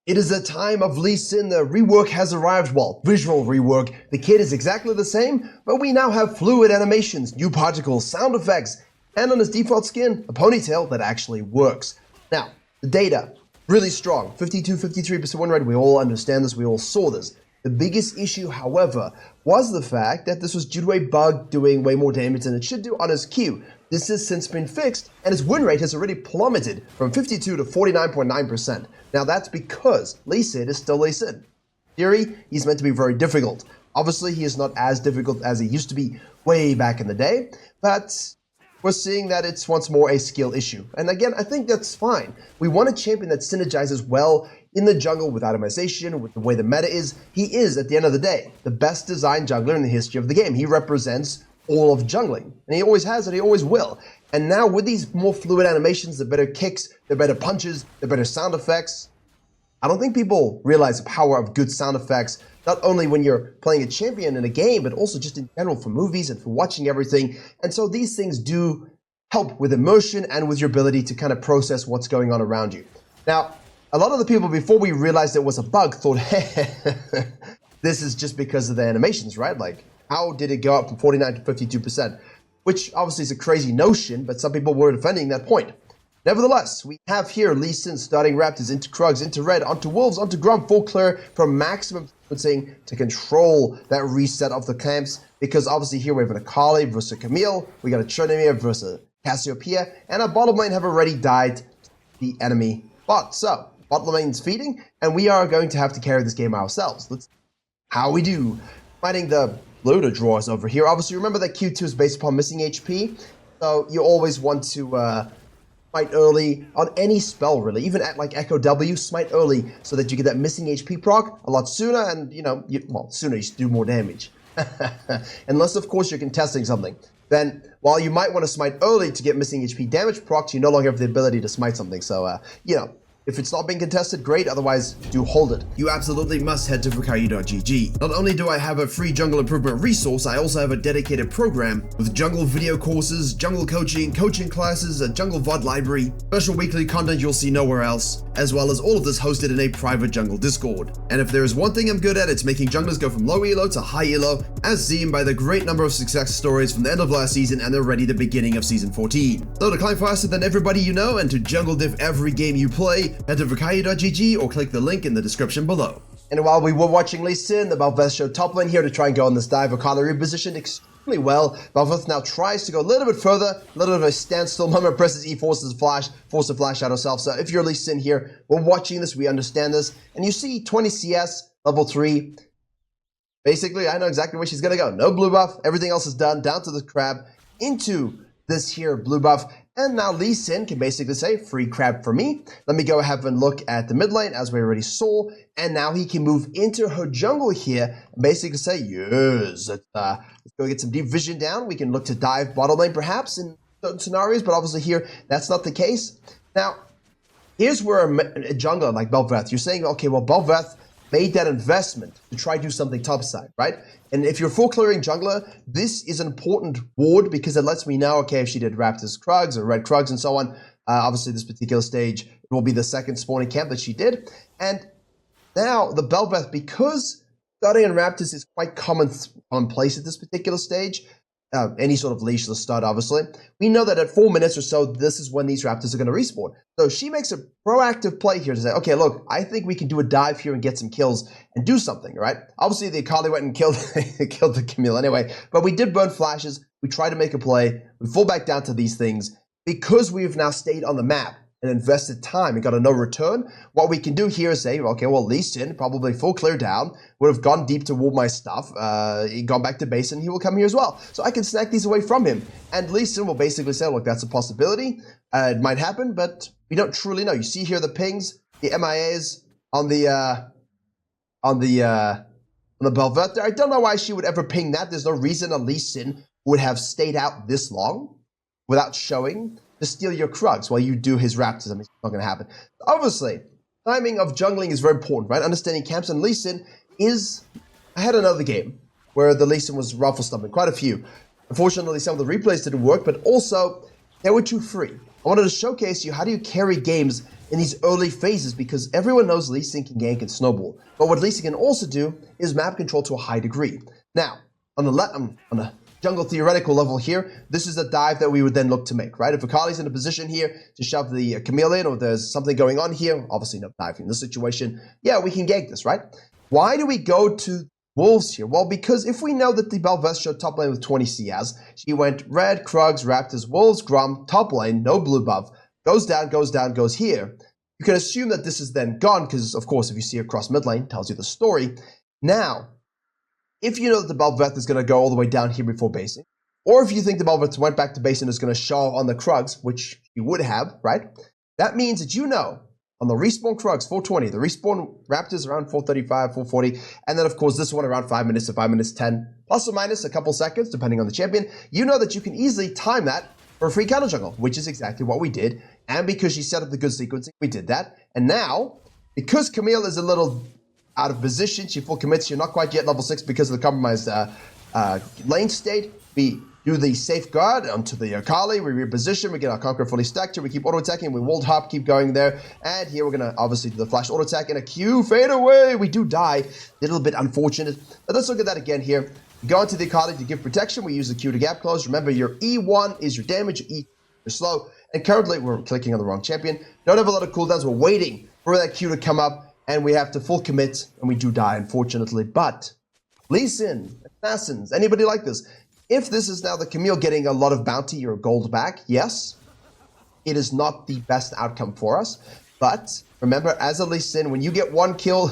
It is the time of Lee Sin. The rework has arrived. Well, visual rework. The kit is exactly the same, but we now have fluid animations, new particles, sound effects, and on his default skin, a ponytail that actually works. Now, the data, really strong. 52-53% win rate. We all understand this. We all saw this. The biggest issue, however, was the fact that this was due to a bug doing way more damage than it should do on his Q. This has since been fixed, and his win rate has already plummeted from 52 to 49.9%. Now that's because Lee Sin is still Lee Sin. In theory, he's meant to be very difficult. Obviously, he is not as difficult as he used to be way back in the day, but we're seeing that it's once more a skill issue. And again, I think that's fine. We want a champion that synergizes well in the jungle with itemization, with the way the meta is. He is, at the end of the day, the best designed jungler in the history of the game. He represents all of jungling, and he always has and he always will. And now with these more fluid animations, the better kicks, the better punches, the better sound effects, I don't think people realize the power of good sound effects, not only when you're playing a champion in a game, but also just in general for movies and for watching everything. And so these things do help with immersion and with your ability to kind of process what's going on around you. Now, a lot of the people, before we realized it was a bug, thought, hey, this is just because of the animations, right? Like, how did it go up from 49 to 52%? Which obviously is a crazy notion, but some people were defending that point. Nevertheless, we have here Lee Sin starting Raptors into Krugs, into Red, onto Wolves, onto Grump, full clear for maximum sequencing to control that reset of the camps. Because obviously here we have an Akali versus a Camille, we got a Tryndamere versus a Cassiopeia, and our bottom lane have already died to the enemy bot. So, bottom lane's feeding, and we are going to have to carry this game ourselves. Let's see how we do. Fighting the loader draws over here. Obviously, remember that Q2 is based upon missing HP, so you always want to smite early on any spell, really. Even at like Echo W, smite early so that you get that missing HP proc a lot sooner, and sooner you do more damage. Unless, of course, you're contesting something. Then, while you might want to smite early to get missing HP damage procs, you no longer have the ability to smite something. So, if it's not being contested, great. Otherwise, do hold it. You absolutely must head to Virkayu.gg. Not only do I have a free jungle improvement resource, I also have a dedicated program with jungle video courses, jungle coaching, coaching classes, a jungle VOD library, special weekly content you'll see nowhere else, as well as all of this hosted in a private jungle Discord. And if there is one thing I'm good at, it's making junglers go from low elo to high elo, as seen by the great number of success stories from the end of last season and already the beginning of season 14. So to climb faster than everybody you know and to jungle diff every game you play, head to Virkayu.gg or click the link in the description below. And while we were watching Lee Sin, the Bel'Veth showed top lane here to try and go on this dive. Akali repositioned extremely well. Bel'Veth now tries to go a little bit further, a little bit of a standstill moment, presses E, forces flash, forces a flash out herself. So if you're Lee Sin here, we're watching this, we understand this. And you see 20 CS, level 3. Basically, I know exactly where she's going to go. No blue buff, everything else is done, down to the crab, into this here blue buff. And now Lee Sin can basically say, free crab for me. Let me go have a look at the mid lane, as we already saw. And now he can move into her jungle here and basically say, yes, let's go get some deep vision down. We can look to dive bottom lane perhaps in certain scenarios, but obviously here, that's not the case. Now, here's where a jungler like Bel'Veth, you're saying, okay, well, Bel'Veth made that investment to try to do something topside, right? And if you're full clearing jungler, this is an important ward because it lets me know, okay, if she did Raptors Krugs or Red Krugs and so on, obviously this particular stage, it will be the second spawning camp that she did. And now the Bel'Veth, because starting in Raptors is quite commonplace at this particular stage, any sort of leashless start, obviously. We know that at 4 minutes or so, this is when these Raptors are going to respawn. So she makes a proactive play here to say, okay, look, I think we can do a dive here and get some kills and do something, right? Obviously, the Akali went and killed the Camille anyway, but we did burn flashes. We tried to make a play. We fall back down to these things. Because we've now stayed on the map and invested time and got a no return, what we can do here is say, okay, well, Lee Sin, probably full clear down, would have gone deep to wall my stuff, he gone back to base, and he will come here as well. So I can snack these away from him. And Lee Sin will basically say, look, that's a possibility. It might happen, but we don't truly know. You see here the pings, the MIAs on the Bel'Veth there. I don't know why she would ever ping that. There's no reason a Lee Sin would have stayed out this long without showing to steal your Krugs while you do his Raptors. I mean, it's not going to happen. Obviously, timing of jungling is very important, right? Understanding camps, and Lee Sin is... I had another game where the Lee Sin was ruffle stomping, quite a few. Unfortunately, some of the replays didn't work, but also they were too free. I wanted to showcase you how do you carry games in these early phases because everyone knows Lee Sin can gank and snowball. But what Lee Sin can also do is map control to a high degree. Now, on the jungle theoretical level here, this is a dive that we would then look to make, right? If Akali's in a position here to shove the Camille in, or there's something going on here, obviously no diving in this situation, yeah, we can gank this, right? Why do we go to Wolves here? Well, because if we know that the Bel'Veth showed top lane with 20 CS, she went red, Krugs, Raptors, Wolves, Grom, top lane, no blue buff, goes down, goes here. You can assume that this is then gone because, of course, if you see across mid lane, tells you the story. Now, if you know that the Bel'Veth is going to go all the way down here before basing, or if you think the Bel'Veth went back to base and is going to show on the Krugs, which you would have, right? That means that you know on the respawn Krugs, 420, the respawn Raptors around 435, 440, and then of course this one around 5 minutes to 5 minutes 10, plus or minus a couple seconds, depending on the champion. You know that you can easily time that for a free counter jungle, which is exactly what we did. And because she set up the good sequencing, we did that. And now, because Camille is a little out of position, she full commits, you're not quite yet level 6 because of the compromised lane state. We do the safeguard onto the Akali, we reposition, we get our Conqueror fully stacked here, we keep auto-attacking, we walled hop, keep going there, and here we're going to obviously do the flash auto-attack in a Q, fade away, we do die, a little bit unfortunate, but let's look at that again here. We go into the Akali to give protection, we use the Q to gap close, remember your E1 is your damage, your E your slow, and currently we're clicking on the wrong champion, don't have a lot of cooldowns, we're waiting for that Q to come up, and we have to full commit, and we do die unfortunately, but Lee Sin, Assassins, anybody like this? If this is now the Camille getting a lot of bounty or gold back, yes, it is not the best outcome for us. But remember, as a Lee Sin, when you get one kill,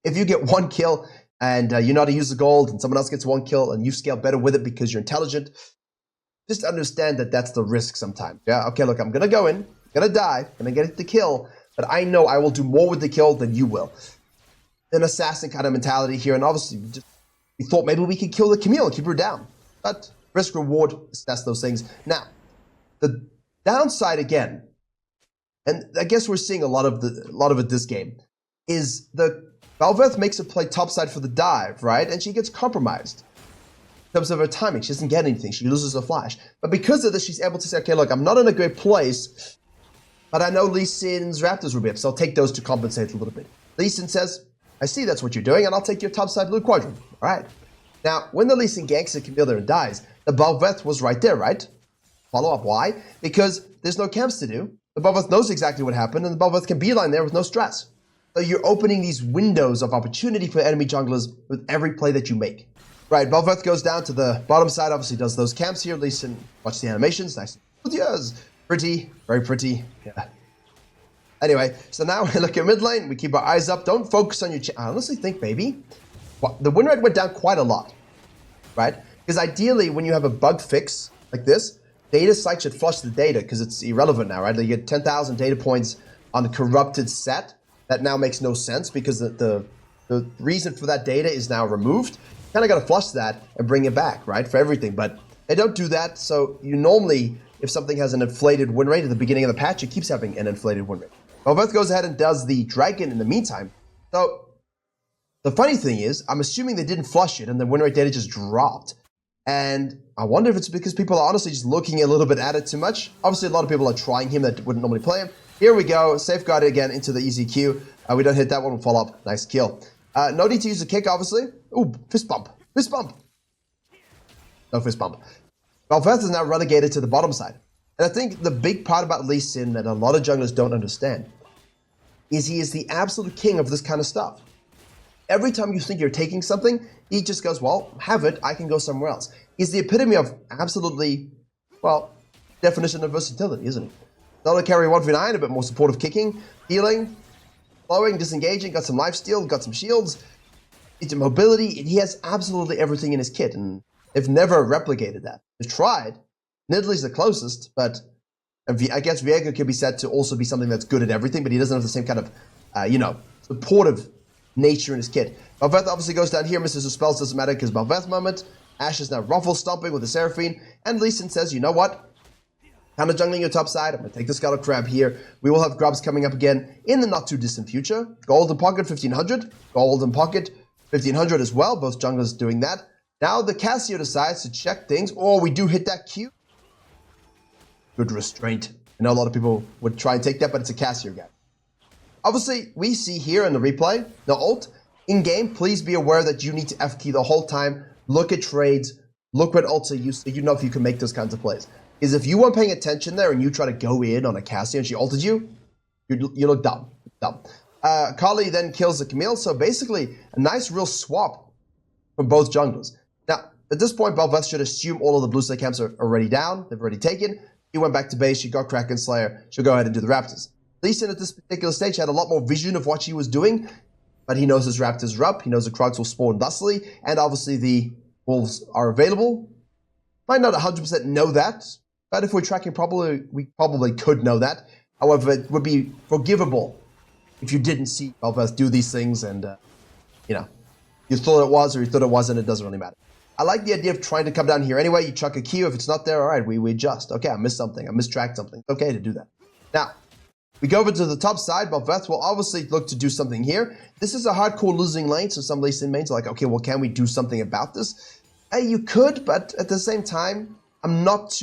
if you get one kill and you know how to use the gold and someone else gets one kill and you scale better with it because you're intelligent, just understand that that's the risk sometimes. Yeah, okay, look, I'm going to go in, going to die, going to get the kill, but I know I will do more with the kill than you will. An assassin kind of mentality here, and obviously we thought maybe we could kill the Camille and keep her down. But risk reward, assess those things. Now, the downside again, and I guess we're seeing a lot of it this game, is the Bel'Veth makes a play topside for the dive, right? And she gets compromised in terms of her timing. She doesn't get anything. She loses a flash. But because of this, she's able to say, okay, look, I'm not in a great place, but I know Lee Sin's Raptors will be up, so I'll take those to compensate a little bit. Lee Sin says, I see that's what you're doing, and I'll take your topside blue quadrant. All right. Now, when the Lee Sin ganks the Camille there and dies, the Bel'Veth was right there, right? Follow up. Why? Because there's no camps to do. The Bel'Veth knows exactly what happened, and the Bel'Veth can beeline there with no stress. So you're opening these windows of opportunity for enemy junglers with every play that you make. Right, Bel'Veth goes down to the bottom side, obviously does those camps here. Lee Sin, watch the animations. Nice. Yes. Pretty. Very pretty. Yeah. Anyway, so now we look at mid lane, we keep our eyes up, don't focus on your I honestly think, maybe, the win rate went down quite a lot, right? Because ideally, when you have a bug fix like this, data site should flush the data because it's irrelevant now, right? You get 10,000 data points on a corrupted set. That now makes no sense because the reason for that data is now removed. You kind of got to flush that and bring it back, right, for everything. But they don't do that, so you normally, if something has an inflated win rate at the beginning of the patch, it keeps having an inflated win rate. Bel'Veth goes ahead and does the dragon in the meantime. So the funny thing is, I'm assuming they didn't flush it and the win rate data just dropped. And I wonder if it's because people are honestly just looking a little bit at it too much. Obviously, a lot of people are trying him that wouldn't normally play him. Here we go, safeguard it again into the easy Q. We don't hit that one, we'll follow up. Nice kill. No need to use a kick, obviously. Ooh, fist bump. Fist bump. No fist bump. Bel'Veth is now relegated to the bottom side. And I think the big part about Lee Sin that a lot of junglers don't understand is he is the absolute king of this kind of stuff. Every time you think you're taking something, he just goes, well, have it, I can go somewhere else. He's the epitome of absolutely, well, definition of versatility, isn't he? Solo carry 1v9, a bit more supportive kicking, healing, flowing, disengaging, got some lifesteal, got some shields, it's mobility, he has absolutely everything in his kit, and they've never replicated that. They've tried. Nidalee is the closest, but I guess Virkayu can be said to also be something that's good at everything, but he doesn't have the same kind of, supportive nature in his kit. Bel'Veth obviously goes down here, misses his spells, doesn't matter because Bel'Veth moment. Ashe is now ruffle stomping with the Seraphine, and Lee Sin says, you know what? Kind of jungling your top side, I'm going to take the Scuttle Crab here. We will have grubs coming up again in the not too distant future. Golden Pocket 1500, Golden Pocket 1500 as well, both junglers doing that. Now the Cassio decides to check things. Oh, we do hit that Q. Good restraint. I know a lot of people would try and take that, but it's a Cassio guy. Obviously, we see here in the replay, the ult. In-game, please be aware that you need to F key the whole time. Look at trades. Look what ults are used, so you know if you can make those kinds of plays. Because if you weren't paying attention there and you try to go in on a Cassio and she ulted you, you look dumb. Kali then kills the Camille, so basically a nice real swap from both junglers. Now, at this point, Bel'Veth should assume all of the blue side camps are already down. They've already taken. He went back to base. She got Kraken Slayer. She'll go ahead and do the Raptors. Lee Sin at this particular stage had a lot more vision of what she was doing, but he knows his Raptors are up. He knows the Krogs will spawn thusly, and obviously the Wolves are available. Might not 100% know that, but if we're tracking properly, we probably could know that. However, it would be forgivable if you didn't see Bel'Veth do these things and, you know, you thought it was or you thought it wasn't, it doesn't really matter. I like the idea of trying to come down here anyway. You chuck a Q. If it's not there, all right, we adjust. Okay, I missed something. I mistracked something. It's okay to do that. Now, we go over to the top side. Bel'Veth will obviously look to do something here. This is a hardcore losing lane, so some Lee Sin mains are like, okay, well, can we do something about this? You could, but at the same time, I'm not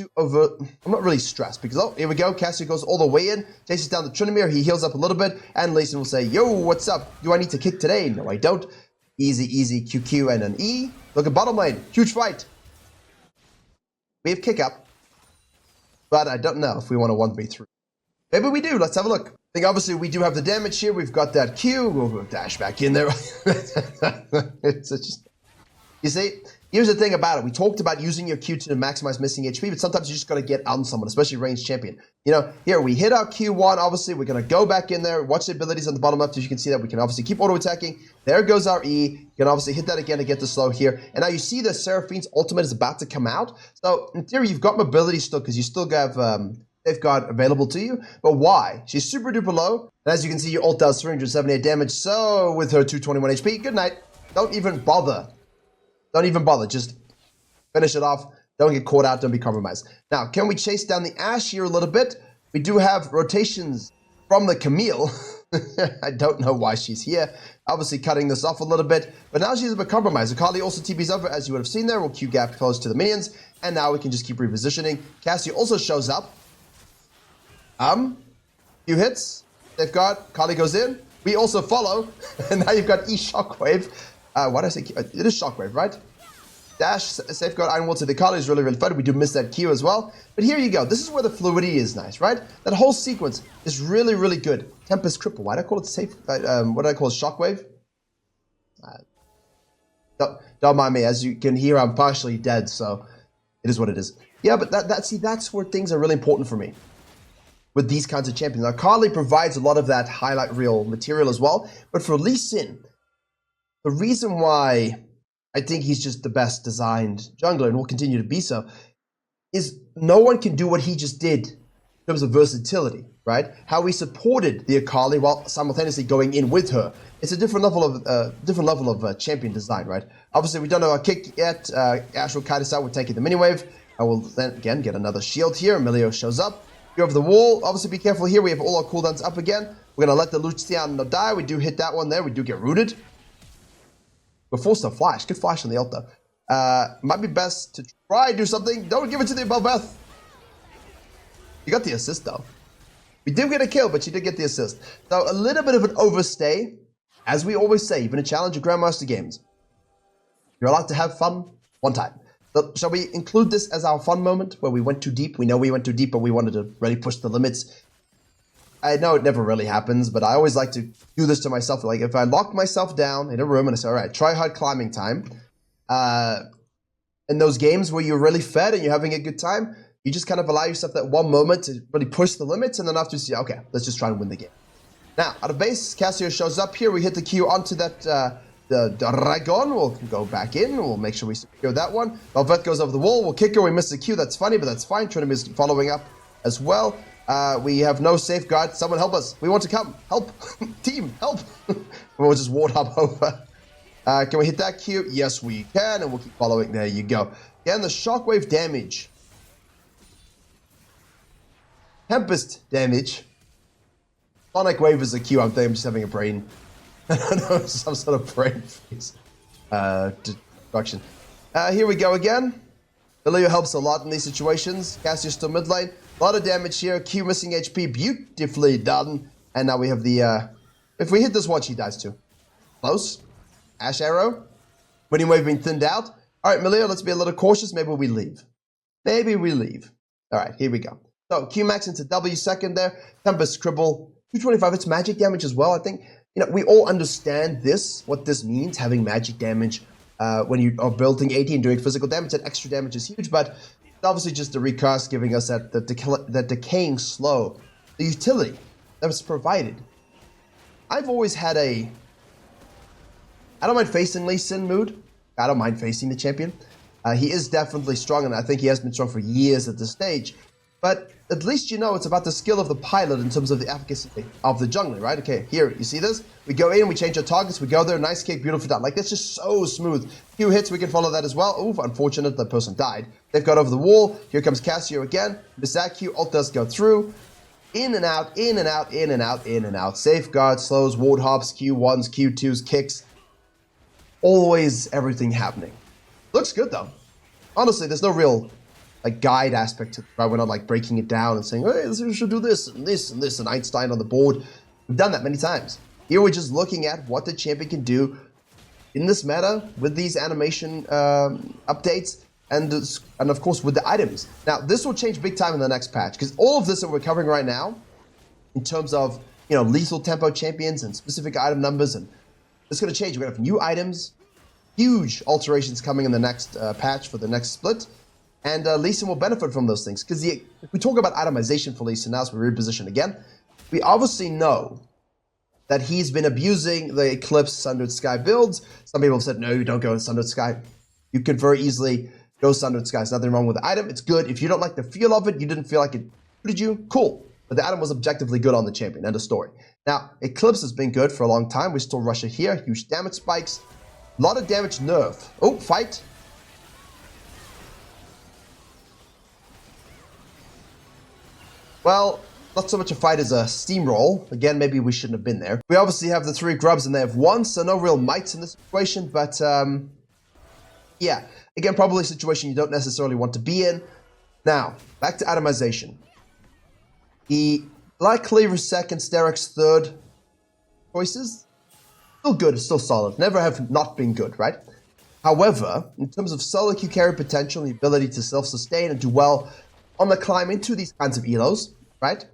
really stressed because, oh, here we go. Cassio goes all the way in, chases down the Trinimir. He heals up a little bit, and Lee Sin will say, yo, what's up? Do I need to kick today? No, I don't. Easy, QQ and an E. Look at bottom lane. Huge fight. We have kick up, but I don't know if we want to 1v3. Maybe we do. Let's have a look. I think obviously we do have the damage here. We've got that Q. We'll dash back in there. It's just, you see, here's the thing about it. We talked about using your Q to maximize missing HP, but sometimes you just got to get on someone, especially ranged champion. You know, here we hit our Q1. Obviously, we're going to go back in there. Watch the abilities on the bottom left. As you can see that we can obviously keep auto-attacking. There goes our E. You can obviously hit that again to get the slow here. And now you see the Seraphine's ultimate is about to come out. So in theory, you've got mobility still because you still have Safeguard available to you. But why? She's super duper low. And as you can see, your ult does 378 damage. So with her 221 HP, good night. Don't even bother. Don't even bother. Just finish it off. Don't get caught out. Don't be compromised. Now, can we chase down the Ashe here a little bit? We do have rotations from the Camille. I don't know why she's here. Obviously cutting this off a little bit. But now she's a bit compromised. Akali also TP's over, as you would have seen there. We'll Q gap close to the minions. And now we can just keep repositioning. Cassio also shows up. Few hits. Safeguard. Kali goes in. We also follow. And now you've got E Shockwave. Why did I say Q? It is Shockwave, right? Dash, Safeguard, Iron Wall to the Kali is really, really fun. We do miss that Q as well. But here you go. This is where the fluidity is nice, right? That whole sequence is really, really good. Tempest Cripple. Why do I call it safe? What do I call it? Shockwave? Don't mind me. As you can hear, I'm partially dead, so it is what it is. Yeah, but that's where things are really important for me with these kinds of champions. Now, Kali provides a lot of that highlight reel material as well. But for Lee Sin, the reason why I think he's just the best designed jungler and will continue to be so is no one can do what he just did in terms of versatility, right? How he supported the Akali while simultaneously going in with her. It's a different level of champion design, right? Obviously, we don't know our kick yet. Ashe will kite us out. We're taking the mini wave. I will then again get another shield here. Emilio shows up. Go over the wall. Obviously, be careful here. We have all our cooldowns up again. We're gonna let the Luciano die. We do hit that one there. We do get rooted. We're forced to flash. Good flash on the ult though. Might be best to try do something. Don't give it to the Bel'Veth. You got the assist though. We did get a kill, but you did get the assist. So a little bit of an overstay. As we always say, even a challenge of Grandmaster Games. You're allowed to have fun one time. So shall we include this as our fun moment where we went too deep? We know we went too deep, but we wanted to really push the limits. I know it never really happens, but I always like to do this to myself. Like if I lock myself down in a room and I say, all right, try hard climbing time. In those games where you're really fed and you're having a good time, you just kind of allow yourself that one moment to really push the limits, and then after you see, okay, let's just try and win the game. Now, out of base, Cassio shows up here. We hit the Q onto that the dragon. We'll go back in. We'll make sure we secure that one. Bel'Veth goes over the wall. We'll kick her. We miss the Q. That's funny, but that's fine. Trinim is following up as well. We have no safeguard. Someone help us. We want to come. Help. Team, help. We'll just ward up over. Can we hit that Q? Yes, we can. And we'll keep following. There you go. Again, the shockwave damage. Tempest damage. Sonic wave is a Q. I'm just having a brain. I don't know, some sort of brain freeze. Destruction. Here we go again. Ilio helps a lot in these situations. Cassio's still mid lane. A lot of damage here. Q missing HP. Beautifully done. And now we have the... if we hit this one, she dies too. Close. Ash Arrow. Winning wave being thinned out. All right, Melia, let's be a little cautious. Maybe we leave. Maybe we leave. All right, here we go. So Q max into W second there. Tempest Cribble. 225. It's magic damage as well. I think, you know, we all understand this, what this means, having magic damage when you are building AD and doing physical damage. That extra damage is huge, but it's obviously just a recast giving us that decaying slow. The utility that was provided. I've always had I don't mind facing Lee Sin mood. I don't mind facing the champion. He is definitely strong, and I think he has been strong for years at this stage. But at least you know it's about the skill of the pilot in terms of the efficacy of the jungler, right? Okay, here, you see this? We go in, we change our targets, we go there, nice kick, beautiful done. Like, that's just so smooth. Few hits, we can follow that as well. Oof, unfortunate, that person died. They've got over the wall. Here comes Cassio again. Miss that Q, ult does go through. In and out, in and out, in and out, in and out. Safeguard, slows, ward hops, Q1s, Q2s, kicks. Always everything happening. Looks good, though. Honestly, there's no real guide aspect to it, right? We're not breaking it down and saying, hey, we should do this and this and this and Einstein on the board. We've done that many times. Here we're just looking at what the champion can do in this meta with these animation updates and of course with the items. Now this will change big time in the next patch because all of this that we're covering right now in terms of, you know, lethal tempo champions and specific item numbers, and it's going to change. We're going to have new items, huge alterations coming in the next patch for the next split. And Lee Sin will benefit from those things. Because if we talk about itemization for Lee Sin now, as we reposition again, we obviously know that he's been abusing the Eclipse Sundered Sky builds. Some people have said, no, you don't go Sundered Sky. You can very easily go Sundered Sky. There's nothing wrong with the item. It's good. If you don't like the feel of it, you didn't feel like it suited you, cool. But the item was objectively good on the champion. End of story. Now, Eclipse has been good for a long time. We still rush it here. Huge damage spikes. A lot of damage nerf. Oh, fight. Well, not so much a fight as a steamroll. Again, maybe we shouldn't have been there. We obviously have the 3 grubs and they have 1, so no real mites in this situation. But, yeah. Again, probably a situation you don't necessarily want to be in. Now, back to atomization. The Light Cleaver second, Sterak's third choices, still good, still solid. Never have not been good, right? However, in terms of solo Q carry potential and the ability to self-sustain and do well on the climb into these kinds of elos, right?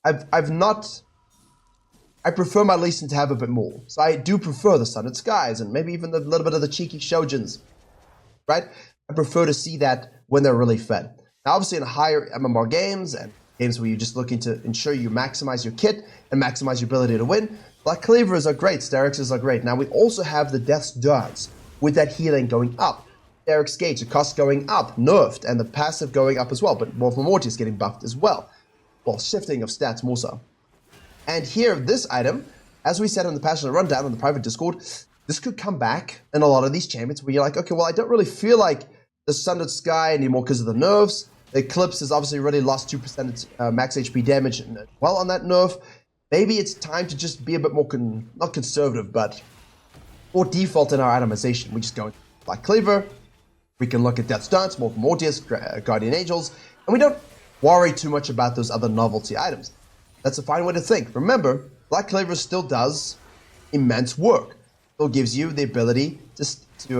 I prefer my Lee Sin to have a bit more. So I do prefer the Sundered Skies and maybe even a little bit of the cheeky Shoujins, right? I prefer to see that when they're really fed. Now, obviously in higher MMR games and games where you're just looking to ensure you maximize your kit and maximize your ability to win, Black Cleavers are great, Sterexes are great. Now we also have the Death's Darts with that healing going up. Derek's Gauge, the cost going up, nerfed, and the passive going up as well, but Morph Morty getting buffed as well. Well, shifting of stats more so. And here, this item, as we said in the Passionate Rundown on the private Discord, this could come back in a lot of these champions where you're like, okay, well, I don't really feel like the Sundered Sky anymore because of the nerfs. The Eclipse has obviously already lost 2% max HP damage well on that nerf. Maybe it's time to just be a bit more, not conservative, but more default in our itemization. We just go like Cleaver. We can look at Death's Dance, Morph Mortius, Guardian Angels, and we don't worry too much about those other novelty items. That's a fine way to think. Remember, Black Cleaver still does immense work. Still gives you the ability to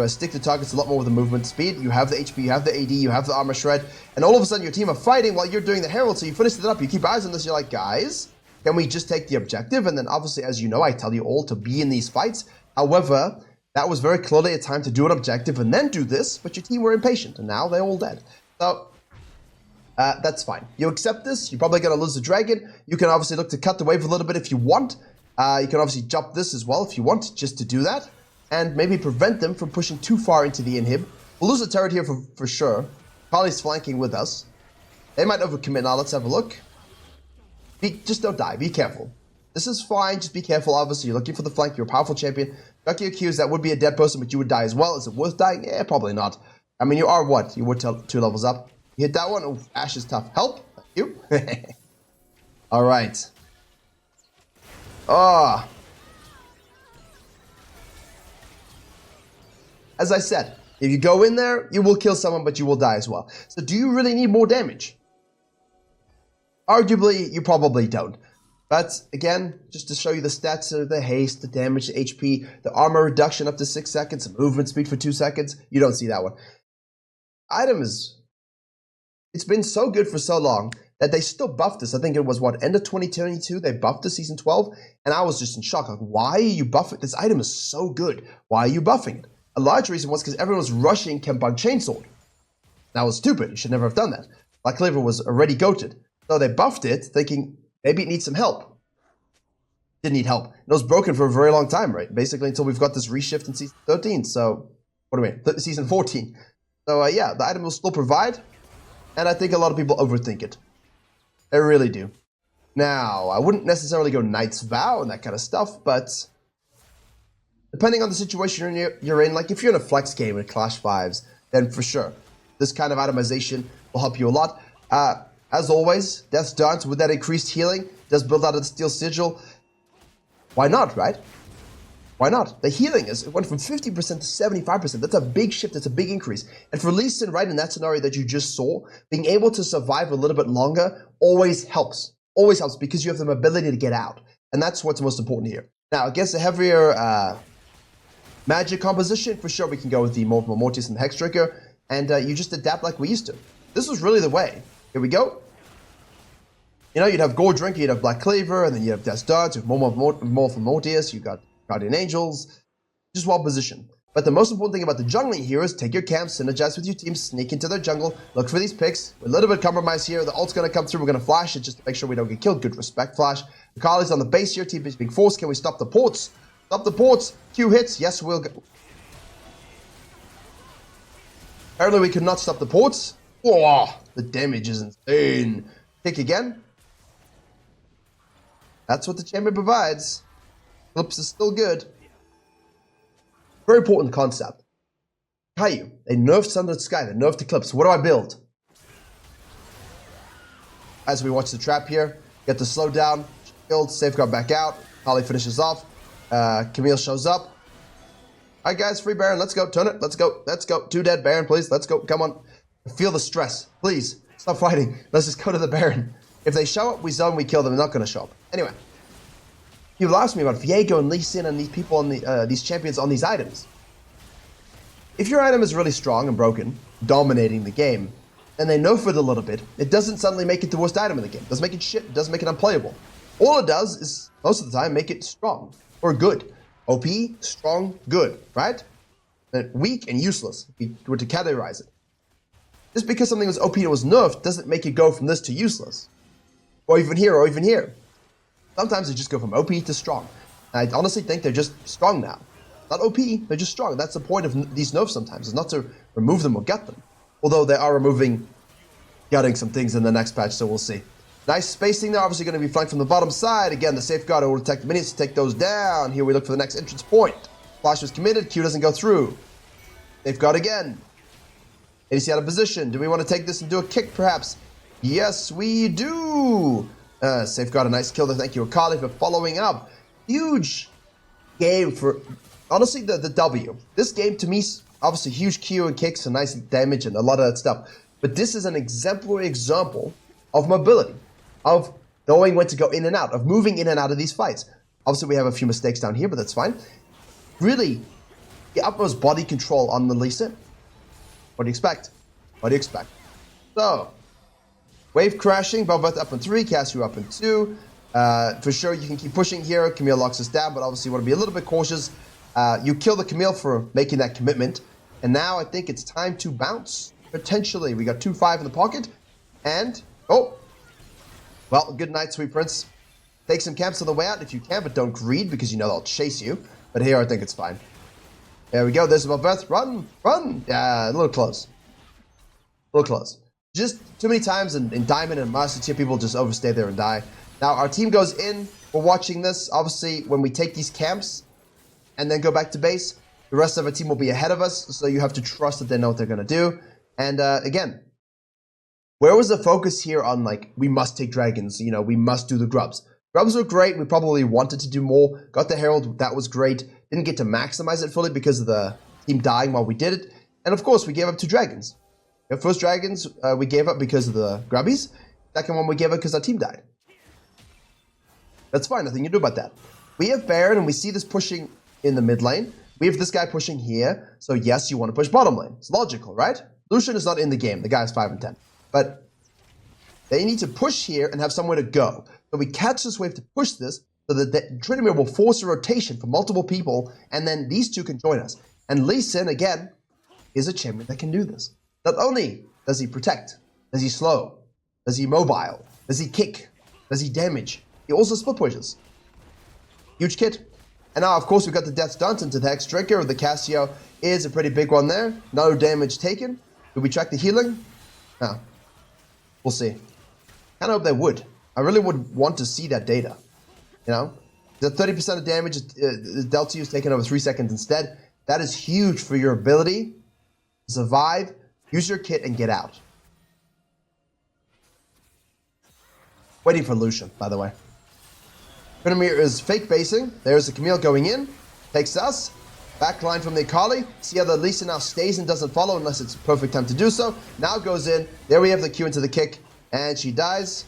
stick to targets a lot more with the movement speed. You have the HP, you have the AD, you have the Armor Shred, and all of a sudden your team are fighting while you're doing the Herald, so you finish it up, you keep eyes on this, you're like, guys, can we just take the objective? And then obviously, as you know, I tell you all to be in these fights. However, that was very clearly a time to do an objective and then do this, but your team were impatient, and now they're all dead. So, that's fine. You accept this, you're probably going to lose the dragon. You can obviously look to cut the wave a little bit if you want. You can obviously jump this as well if you want, just to do that. And maybe prevent them from pushing too far into the inhib. We'll lose the turret here for sure. Kali's flanking with us. They might overcommit now, let's have a look. Just don't die, be careful. This is fine, just be careful, obviously. You're looking for the flank, you're a powerful champion. Duck your Qs, that would be a dead person, but you would die as well. Is it worth dying? Yeah, probably not. I mean, you are what? You were 2 levels up. You hit that one? Oh, Ash is tough. Help? Thank you. Alright. As I said, If you go in there, you will kill someone, but you will die as well. So do you really need more damage? Arguably, you probably don't. But again, just to show you the stats, the haste, the damage, the HP, the armor reduction up to 6 seconds, the movement speed for 2 seconds, you don't see that one. Item is, it's been so good for so long that they still buffed this. I think it was, what, end of 2022, they buffed the Season 12, and I was just in shock. Like, why are you buffing? This item is so good. Why are you buffing it? A large reason was because everyone was rushing Kempang Chainsword. That was stupid. You should never have done that. Black Cleaver was already goated. So they buffed it, thinking maybe it needs some help. Didn't need help. It was broken for a very long time, right? Basically until we've got this reshift in Season 13. So, what do we mean? Season 14. So, yeah, the item will still provide. And I think a lot of people overthink it. I really do. Now, I wouldn't necessarily go Knight's Vow and that kind of stuff, but depending on the situation you're in, like if you're in a flex game with Clash 5s, then for sure, this kind of itemization will help you a lot. As always, Death's Dance with that increased healing does build out of the Steel Sigil. Why not, right? Why not? The healing it went from 50% to 75%. That's a big shift. That's a big increase. And for Lee Sin, right, in that scenario that you just saw, being able to survive a little bit longer always helps. Always helps because you have the ability to get out. And that's what's most important here. Now, against a heavier magic composition, for sure we can go with the Mortis and the Hex Trigger. And you just adapt like we used to. This was really the way. Here we go. You know, you'd have Gore Drinker, you'd have Black Cleaver, and then you have Death's Darts, you have more from Mortis, you got Guardian Angels, just well positioned. But the most important thing about the jungling here is take your camps, synergize with your team, sneak into their jungle, look for these picks. With a little bit of compromise here, the ult's going to come through, we're going to flash it just to make sure we don't get killed. Good respect, flash. Akali's on the base here, team is being forced. Can we stop the ports? Stop the ports. Q hits. Yes, we'll go. Apparently we could not stop the ports. Whoa, the damage is insane. Kick again. That's what the champion provides. Clips is still good. Very important concept. Virkayu, they nerfed Sundered Sky, they nerfed Eclipse. What do I build? As we watch the trap here, get the slow down, shield, safeguard back out. Holly finishes off. Camille shows up. Alright guys, free Baron, let's go, turn it, let's go, let's go. 2 dead Baron, please, let's go, come on. Feel the stress, please, stop fighting. Let's just go to the Baron. If they show up, we zone, we kill them, they're not going to show up. Anyway. You've asked me about Viego and Lee Sin and these people on these champions on these items. If your item is really strong and broken, dominating the game, and they nerf it a little bit, it doesn't suddenly make it the worst item in the game. It doesn't make it shit, it doesn't make it unplayable. All it does is, most of the time, make it strong or good. OP, strong, good, right? And weak and useless, if you were to categorize it. Just because something was OP and was nerfed doesn't make it go from this to useless. Or even here, or even here. Sometimes they just go from OP to strong. And I honestly think they're just strong now. Not OP, they're just strong. That's the point of these nerfs sometimes, is not to remove them or gut them. Although they are gutting some things in the next patch, so we'll see. Nice spacing there, obviously going to be flanked from the bottom side. Again, the safeguard will detect the minions to take those down. Here we look for the next entrance point. Flash was committed, Q doesn't go through. Safeguard again. ADC out of position. Do we want to take this and do a kick, perhaps? Yes, we do. Safeguard a nice kill there. Thank you, Akali, for following up. Huge game for, honestly, the W. This game, to me, obviously huge Q and kicks and nice damage and a lot of that stuff. But this is an exemplary example of mobility, of knowing when to go in and out, of moving in and out of these fights. Obviously, we have a few mistakes down here, but that's fine. Really, the utmost body control on the Lee Sin. What do you expect? What do you expect? So, wave crashing, Belveth up in 3, Cassie up in 2. For sure, you can keep pushing here. Camille locks us down, but obviously you want to be a little bit cautious. You kill the Camille for making that commitment. And now I think it's time to bounce, potentially. We got 2-5 in the pocket. And, oh, well, good night, sweet prince. Take some camps on the way out if you can, but don't greed because you know they'll chase you. But here, I think it's fine. There we go. There's Belveth. Run, run. Yeah, a little close. A little close. Just too many times in Diamond and Master Tier, people just overstay there and die. Now, our team goes in. We're watching this. Obviously, when we take these camps and then go back to base, the rest of our team will be ahead of us, so you have to trust that they know what they're going to do. And again, where was the focus here on, like, we must take dragons, you know, we must do the grubs? Grubs were great. We probably wanted to do more. Got the Herald. That was great. Didn't get to maximize it fully because of the team dying while we did it. And of course, we gave up 2 dragons. The first dragons we gave up because of the grubbies. Second one we gave up because our team died. That's fine, nothing you do about that. We have Baron and we see this pushing in the mid lane. We have this guy pushing here. So yes, you want to push bottom lane. It's logical, right? Lucian is not in the game. The guy is 5 and 10. But they need to push here and have somewhere to go. So we catch this wave to push this so that the Tryndamere will force a rotation for multiple people, and then these 2 can join us. And Lee Sin, again, is a champion that can do this. Not only does he protect, does he slow, does he mobile, does he kick, does he damage, he also split pushes. Huge kit. And now, of course, we've got the Death Dance into the X-Drinker. The Cassio is a pretty big one there. No damage taken. Do we track the healing? No. We'll see. Kind of hope they would. I really would want to see that data. You know? The 30% of damage dealt to you is taken over 3 seconds instead. That is huge for your ability to survive, use your kit, and get out. Waiting for Lucian, by the way. Tryndamere is fake basing. There's the Camille going in. Takes us. Backline from the Akali. See how the Lisa now stays and doesn't follow unless it's a perfect time to do so. Now goes in. There we have the Q into the kick. And she dies.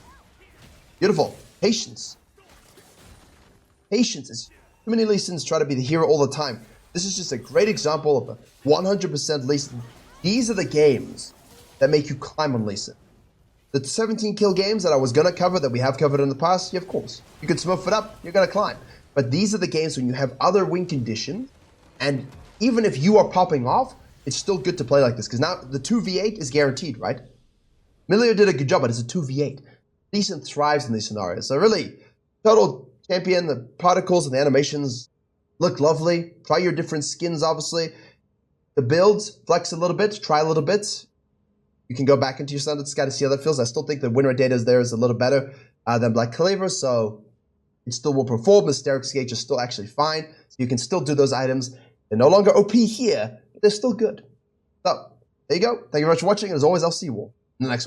Beautiful. Patience. Patience is... Too many Lee Sins try to be the hero all the time. This is just a great example of a 100% Lee Sin. These are the games that make you climb on Lee Sin. The 17 kill games that I was going to cover, that we have covered in the past, yeah, of course. You can smurf it up, you're going to climb. But these are the games when you have other win conditions, and even if you are popping off, it's still good to play like this, because now the 2v8 is guaranteed, right? Milio did a good job, but it's a 2v8. Lee Sin thrives in these scenarios. So really, total champion, the particles and the animations look lovely. Try your different skins, obviously. The builds, flex a little bit, try a little bit. You can go back into your standard sky to see how that feels. I still think the win rate data is there is a little better than Black Cleaver, so it still will perform. The Hysterics Gauge is still actually fine. So you can still do those items. They're no longer OP here, but they're still good. So, there you go. Thank you very much for watching, and as always, I'll see you all in the next one.